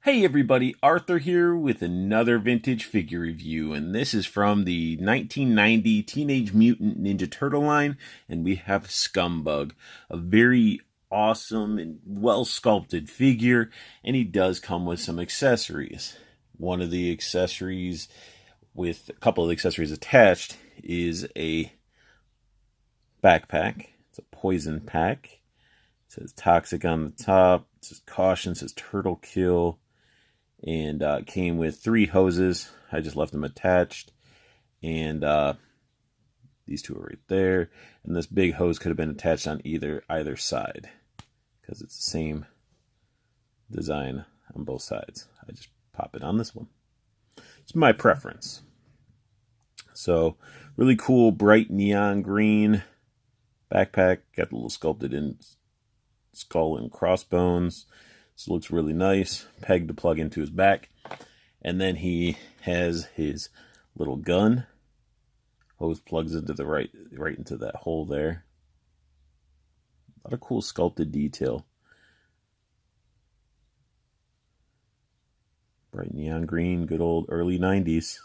Hey everybody, Arthur here with another vintage figure review, and this is from the 1990 Teenage Mutant Ninja Turtle line, and we have Scumbug, a very awesome and well sculpted figure, and he does come with some accessories. One of the accessories, with a couple of accessories attached, is a backpack. It's a poison pack. It says toxic on the top. It says caution. It says turtle kill. And came with 3 hoses. I just left them attached. And these 2 are right there. And this big hose could have been attached on either side, because it's the same design on both sides. I just pop it on this one. It's my preference. So really cool bright neon green backpack. Got the little sculpted in skull and crossbones. So it looks really nice. Peg to plug into his back. And then he has his little gun. Hose plugs into the right into that hole there. A lot of cool sculpted detail. Bright neon green, good old early 90s.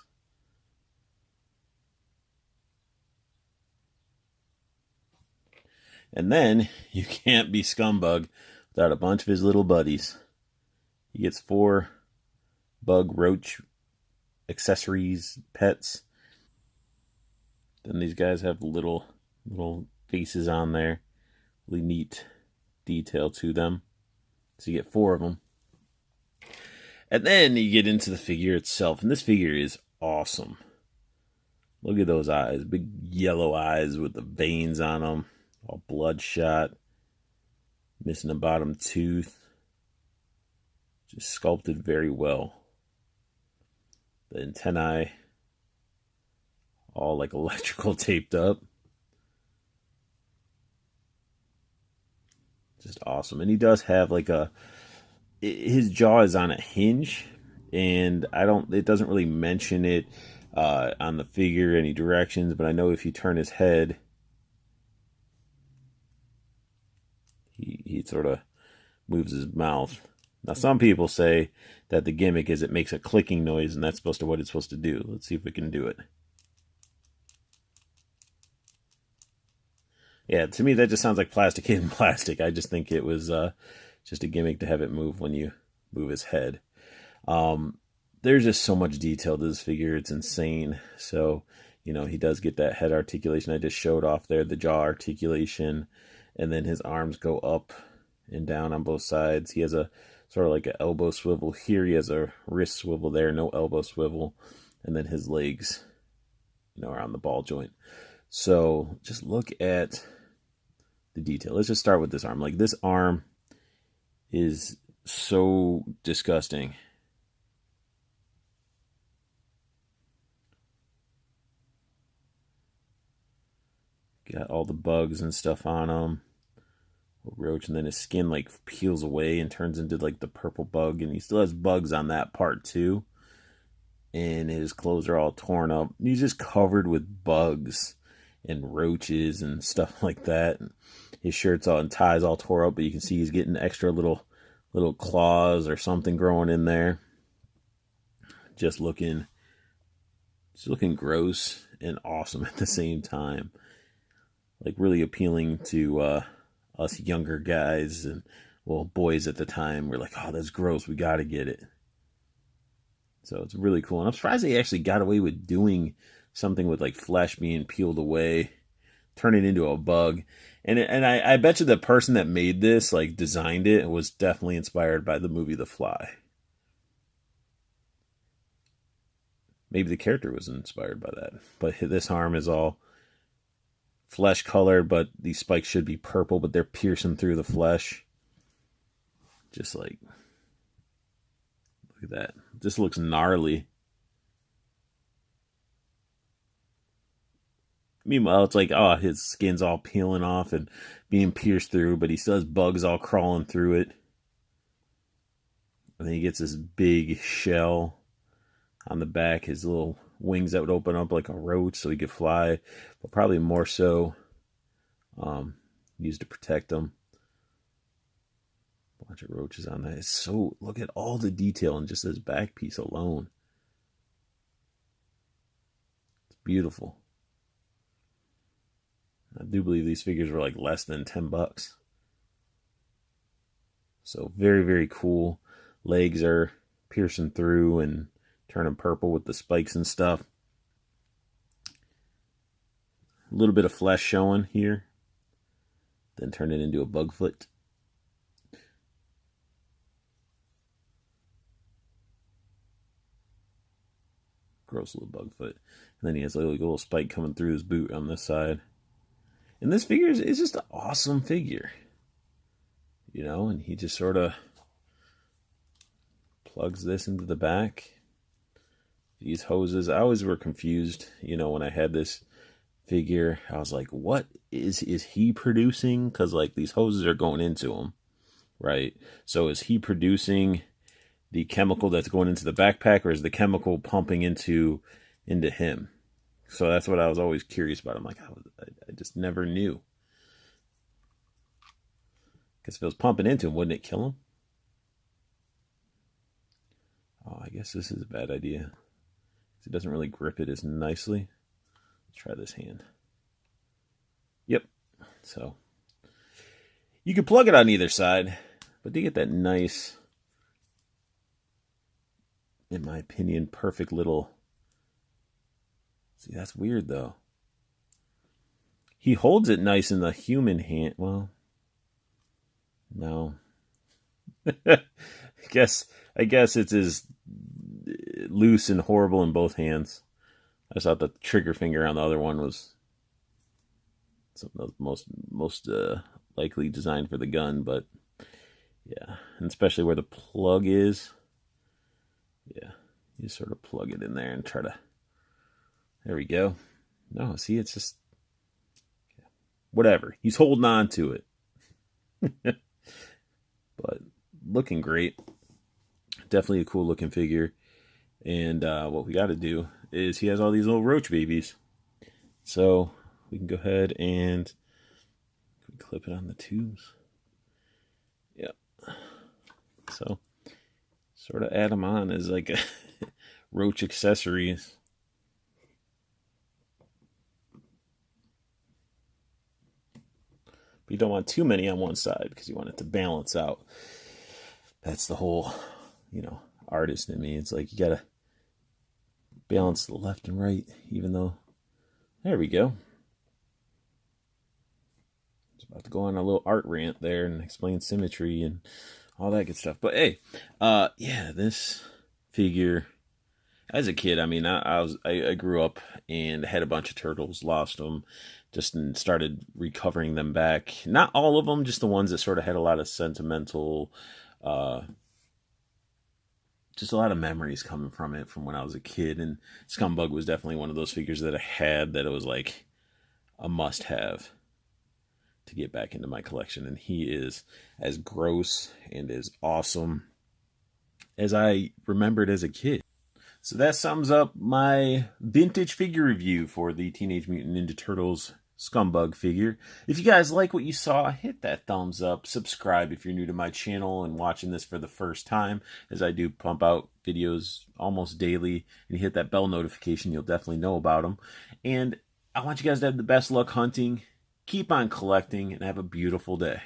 And then you can't be Scumbug without a bunch of his little buddies. He gets 4 bug roach accessories, pets. Then these guys have little faces on there. Really neat detail to them. So you get 4 of them. And then you get into the figure itself. And this figure is awesome. Look at those eyes. Big yellow eyes with the veins on them. All bloodshot. Missing a bottom tooth. Just sculpted very well. The antennae all like electrical taped up. Just awesome. And he does have like his jaw is on a hinge, and it doesn't really mention it on the figure any directions, but I know if you turn his head, he sort of moves his mouth. Now, some people say that the gimmick is it makes a clicking noise, and that's what it's supposed to do. Let's see if we can do it. Yeah, to me, that just sounds like plastic hitting plastic. I just think it was just a gimmick to have it move when you move his head. There's just so much detail to this figure. It's insane. So, he does get that head articulation I just showed off there, the jaw articulation, and then his arms go up and down on both sides. He has a sort of like an elbow swivel here. He has a wrist swivel there, no elbow swivel. And then his legs, are on the ball joint. So just look at the detail. Let's just start with this arm. Like, this arm is so disgusting. Got all the bugs and stuff on him. Roach, and then his skin like peels away and turns into like the purple bug, and he still has bugs on that part too, and his clothes are all torn up. He's just covered with bugs and roaches and stuff like that, and his shirt's all and ties all tore up, but you can see he's getting extra little claws or something growing in there. Just looking gross and awesome at the same time. Like, really appealing to us younger guys and, boys at the time. We're like, oh, that's gross. We got to get it. So it's really cool. And I'm surprised they actually got away with doing something with like flesh being peeled away, turn it into a bug. And I bet you the person that made this, like designed it, was definitely inspired by the movie The Fly. Maybe the character was inspired by that. But this arm is all flesh colored, but these spikes should be purple, but they're piercing through the flesh. Just like, look at that. This looks gnarly. Meanwhile, it's like, oh, his skin's all peeling off and being pierced through, but he still has bugs all crawling through it. And then he gets this big shell on the back, his little wings that would open up like a roach so he could fly, but probably more so used to protect him. A bunch of roaches on that. It's so, look at all the detail in just this back piece alone. It's beautiful. I do believe these figures were like less than $10. So very, very cool. Legs are piercing through and turning purple with the spikes and stuff. A little bit of flesh showing here. Then turn it into a bug foot. Gross little bug foot. And then he has a little spike coming through his boot on this side. And this figure is just an awesome figure. You know, and he just sort of plugs this into the back. These hoses, I always were confused, you know, when I had this figure. I was like, what is he producing? Because, like, these hoses are going into him, right? So is he producing the chemical that's going into the backpack, or is the chemical pumping into him? So that's what I was always curious about. I'm like, I just never knew. Because if it was pumping into him, wouldn't it kill him? Oh, I guess this is a bad idea. It doesn't really grip it as nicely. Let's try this hand. Yep. So you could plug it on either side, but to get that nice, in my opinion, perfect little... See, that's weird, though. He holds it nice in the human hand. Well, no. I guess it's as loose and horrible in both hands. I just thought the trigger finger on the other one was something that was most likely designed for the gun, but yeah, and especially where the plug is. Yeah, you sort of plug it in there and try to... There we go. No, see, it's just... Whatever. He's holding on to it. But looking great. Definitely a cool looking figure. And what we got to do is he has all these little roach babies. So we can go ahead and clip it on the tubes. Yep. So sort of add them on as like a roach accessories. But you don't want too many on one side because you want it to balance out. That's the whole, you know, artist in me. It's like you gotta balance the left and right, even though... There we go. Just about to go on a little art rant there and explain symmetry and all that good stuff. But hey, yeah, this figure... As a kid, I mean, I grew up and had a bunch of turtles, lost them, just started recovering them back. Not all of them, just the ones that sort of had a lot of sentimental, just a lot of memories coming from it from when I was a kid. And Scumbug was definitely one of those figures that I had that it was like a must-have to get back into my collection. And he is as gross and as awesome as I remembered as a kid. So that sums up my vintage figure review for the Teenage Mutant Ninja Turtles Scumbug figure. If you guys like what you saw, hit that thumbs up. Subscribe if you're new to my channel and watching this for the first time, as I do pump out videos almost daily. And you hit that bell notification, you'll definitely know about them. And I want you guys to have the best luck hunting. Keep on collecting and have a beautiful day.